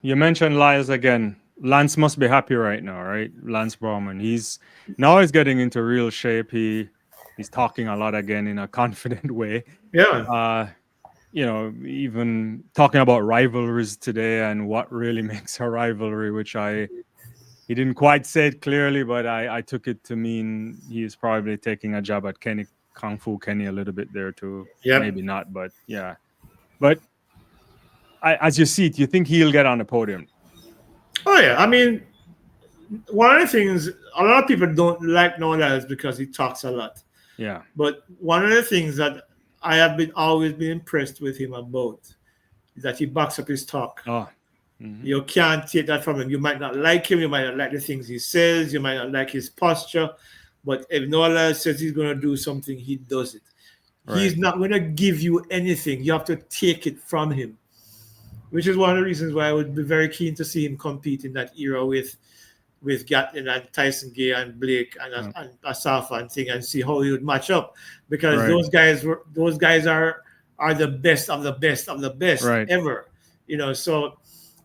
You mentioned Lyles again. Lance must be happy right now, right? Lance Bowman. He's getting into real shape. He's talking a lot again in a confident way. Yeah, Uh, even talking about rivalries today and what really makes a rivalry, which he didn't quite say it clearly, but I took it to mean he's probably taking a jab at Kenny Kung Fu Kenny a little bit there too. yep. Maybe not, but yeah. But as you see it, you think he'll get on the podium? Oh yeah, I mean, one of the things a lot of people don't like Lyles because he talks a lot. Yeah. But one of the things that I have been always been impressed with him about is that he backs up his talk. Oh. Hmm. You can't take that from him. You might not like him, you might not like the things he says, you might not like his posture, but if Nola says he's going to do something, he does it. Right. He's not going to give you anything. You have to take it from him, which is one of the reasons why I would be very keen to see him compete in that era with Gatlin and Tyson Gay and Blake and Asafa and thing and see how he would match up because Right. those guys are the best of the best of the best Right. ever. So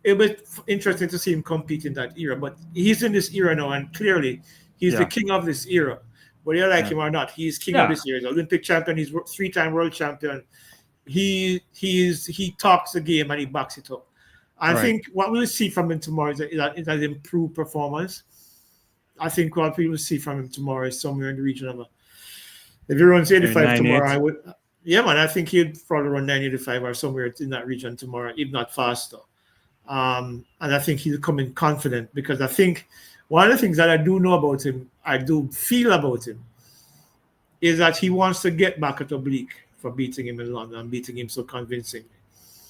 it was interesting to see him compete in that era. But he's in this era now, and clearly he's the Yeah. king of this era. Whether you like Yeah. him or not, he's king of Yeah. this era. He's Olympic champion. He's three-time world champion. He talks the game and he backs it up. I Right. think what we'll see from him tomorrow is an improved performance. I think what we will see from him tomorrow is somewhere in the region of if he runs Maybe 85 tomorrow, 9-8. I would yeah man, I think he'd probably run 985 or somewhere in that region tomorrow, if not faster. And I think he'll come in confident because I think one of the things that I do know about him, I do feel about him, is that he wants to get back at Oblique for beating him in London and beating him so convincingly.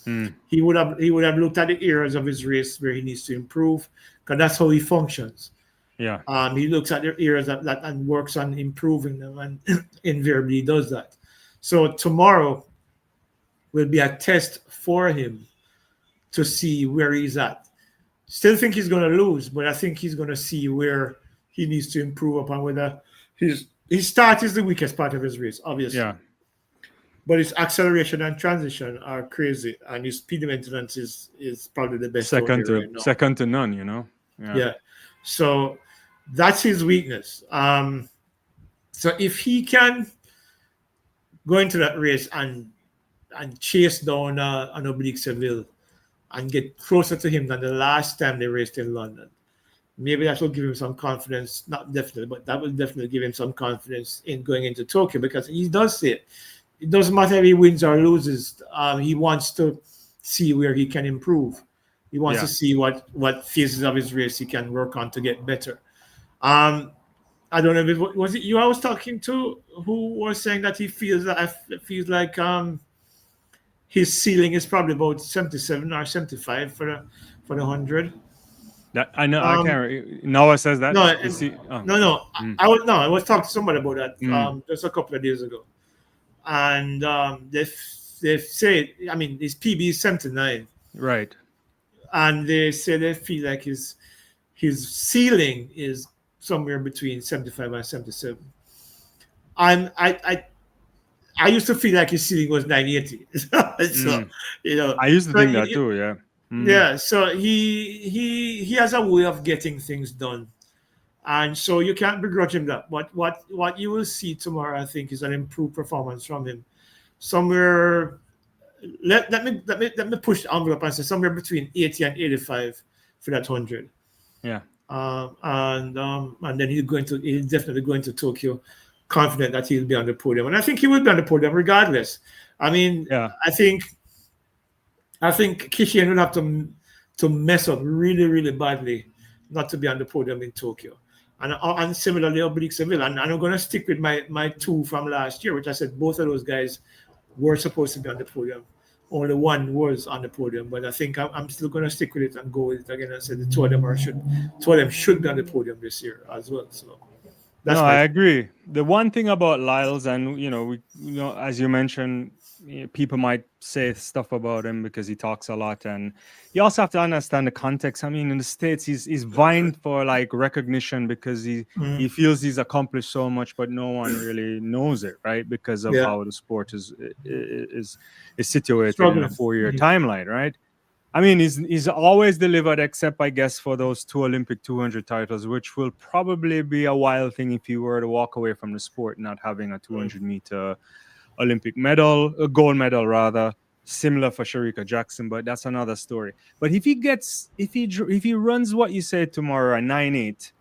Mm. He would have looked at the areas of his race where he needs to improve because that's how he functions. Yeah. He looks at the areas that and works on improving them, and invariably does that. So tomorrow will be a test for him to see where he's at. Still think he's going to lose, but I think he's going to see where he needs to improve upon. Whether his start is the weakest part of his race, obviously, Yeah. but his acceleration and transition are crazy, and his speed maintenance is probably the best out there right now. Second to none, you know? Yeah. Yeah, so that's his weakness. So if he can go into that race and chase down an Oblique Seville and get closer to him than the last time they raced in London, maybe that will give him some confidence. Not definitely, but that will definitely give him some confidence in going into Tokyo because he does say it. It doesn't matter if he wins or loses. He wants to see where he can improve. He wants Yeah. to see what phases of his race he can work on to get better. Um, I don't know if it was it you I was talking to who was saying that he feels like his ceiling is probably about 77 or 75 for the 100. That I know. I Um, can't. Noah says that. no, You see. no. Mm, I was talking to somebody about that mm, just a couple of days ago, and they say, I mean, his PB is 79, right. and they say they feel like his ceiling is somewhere between 75 and 77. I'm I used to feel like his ceiling was 980. So Mm. you know, I used to so think that too. Yeah. Mm, yeah, so he has a way of getting things done, and so you can't begrudge him that. But what you will see tomorrow, I think, is an improved performance from him. Somewhere, let me push the envelope and say somewhere between 80 and 85 for that 100. yeah. And then he's definitely going to Tokyo, confident that he'll be on the podium, and I think he will be on the podium regardless. I mean, Yeah. I think I think Kishane will have to mess up really, really badly not to be on the podium in Tokyo. And similarly, Oblique Seville. And I'm going to stick with my two from last year, which I said both of those guys were supposed to be on the podium. Only one was on the podium, but I think I'm still going to stick with it and go with it again. I said the two of them should be on the podium this year as well. So No, that's my I take. agree. The one thing about Lyles, and as you mentioned, people might say stuff about him because he talks a lot, and you also have to understand the context. I mean, in the States, he's vying for like recognition because he Mhm. feels he's accomplished so much, but no one really knows it, right? Because of Yeah, how the sport is situated in a struggling. 4-year Mhm. timeline, right? I mean, he's always delivered, except I guess for those two Olympic 200 titles, which will probably be a wild thing if he were to walk away from the sport, not having a Mm. 200-meter Olympic medal, a gold medal rather. Similar for Sharika Jackson, but that's another story. But if he runs what you said tomorrow at 9.8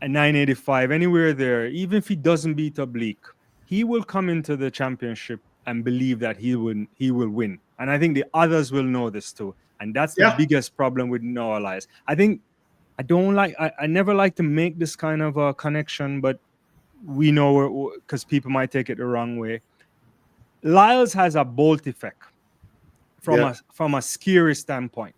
and 9.85, anywhere there, even if he doesn't beat Oblique, he will come into the championship and believe that he will win. And I think the others will know this too. And that's the Yeah, biggest problem with Noah Lyles. I think I never like to make this kind of a connection, but we know because people might take it the wrong way. Lyles has a bolt effect from yeah. a scary standpoint.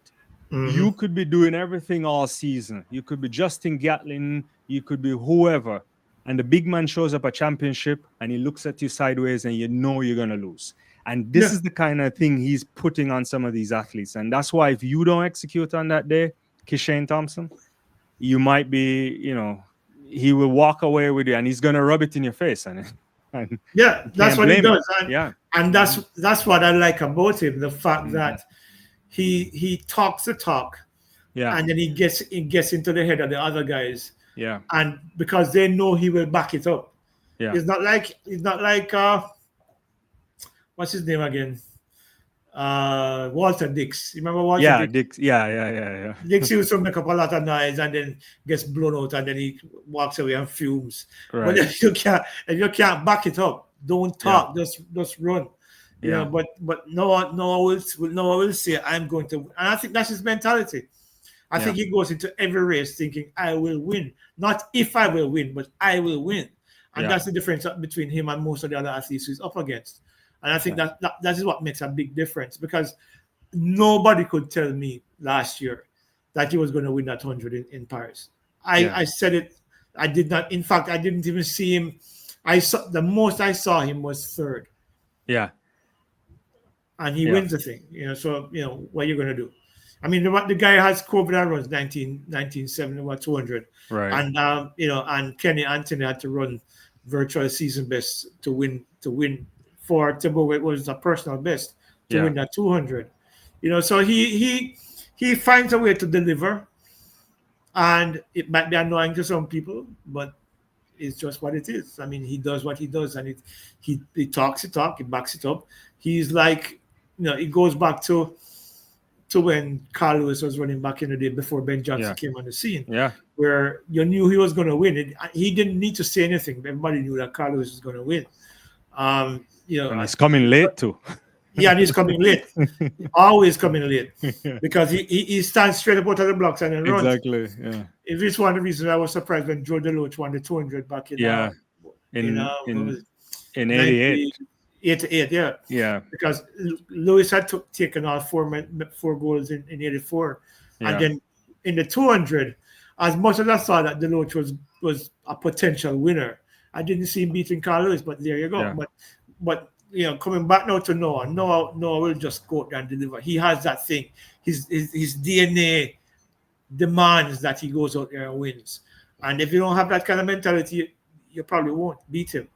Hmm. You could be doing everything all season. You could be Justin Gatlin, you could be whoever. And the big man shows up a championship and he looks at you sideways and you know you're going to lose. And this Yeah, is the kind of thing he's putting on some of these athletes. And that's why if you don't execute on that day, Kishane Thompson, you might be, he will walk away with you and he's going to rub it in your face. And yeah. you That's can't what he blame him. does, Yeah. and Mhm. that's what I like about him. The fact Mhm. that he talks the talk, Yeah. and then he gets into the head of the other guys, Yeah. and because they know he will back it up. Yeah. It's not like what's his name again? Walter Dix. You remember Walter Yeah. Dix? Dick. Yeah. Yeah. Yeah. Yeah. Dix used to make up a lot of noise and then gets blown out and then he walks away and fumes. But Right. if you can't back it up, don't Yeah. talk, just run. Yeah. But Noah will say I'm going to, and I think that's his mentality. I Yeah. think he goes into every race thinking I will win, not if I will win, but I will win, and Yeah. that's the difference between him and most of the other athletes he's up against. And I think Yeah. that is what makes a big difference because nobody could tell me last year that he was going to win that 100 in Paris. I, Yeah. I said it. I did not. In fact, I didn't even see him. I saw the most I saw him was third, Yeah. and he Yeah. wins the thing. So what are you going to do? I mean, the guy has COVID that runs 1970 what 200, Right. and and Kenny Anthony had to run virtual season best to win for Timbo. It was a personal best to Yeah. win that 200. So he finds a way to deliver, and it might be annoying to some people, but it's just what it is. I mean, he does what he does, and he talks the talk, he backs it up. He's like, it goes back to when Carl Lewis was running back in the day before Ben Johnson Yeah. came on the scene, Yeah. where you knew he was going to win. He didn't need to say anything. Everybody knew that Carl Lewis was going to win. Um, you know, And uh, he's coming late too. yeah, and he's coming late, always coming late, because he stands straight up out of the blocks and then runs. Exactly. Yeah. If it's one of the reasons I was surprised when Joe DeLoach won the 200 back Yeah. in In what in was it, in '88. 1988, yeah, Yeah. because Lewis had taken all four goals in 84, and Yeah. then in the 200, as much as I saw that DeLoach was a potential winner, I didn't see him beating Carl Lewis, but there you go. Yeah. But coming back now to Noah will just go out there and deliver. He has that thing. His DNA demands that he goes out there and wins. And if you don't have that kind of mentality, you probably won't beat him.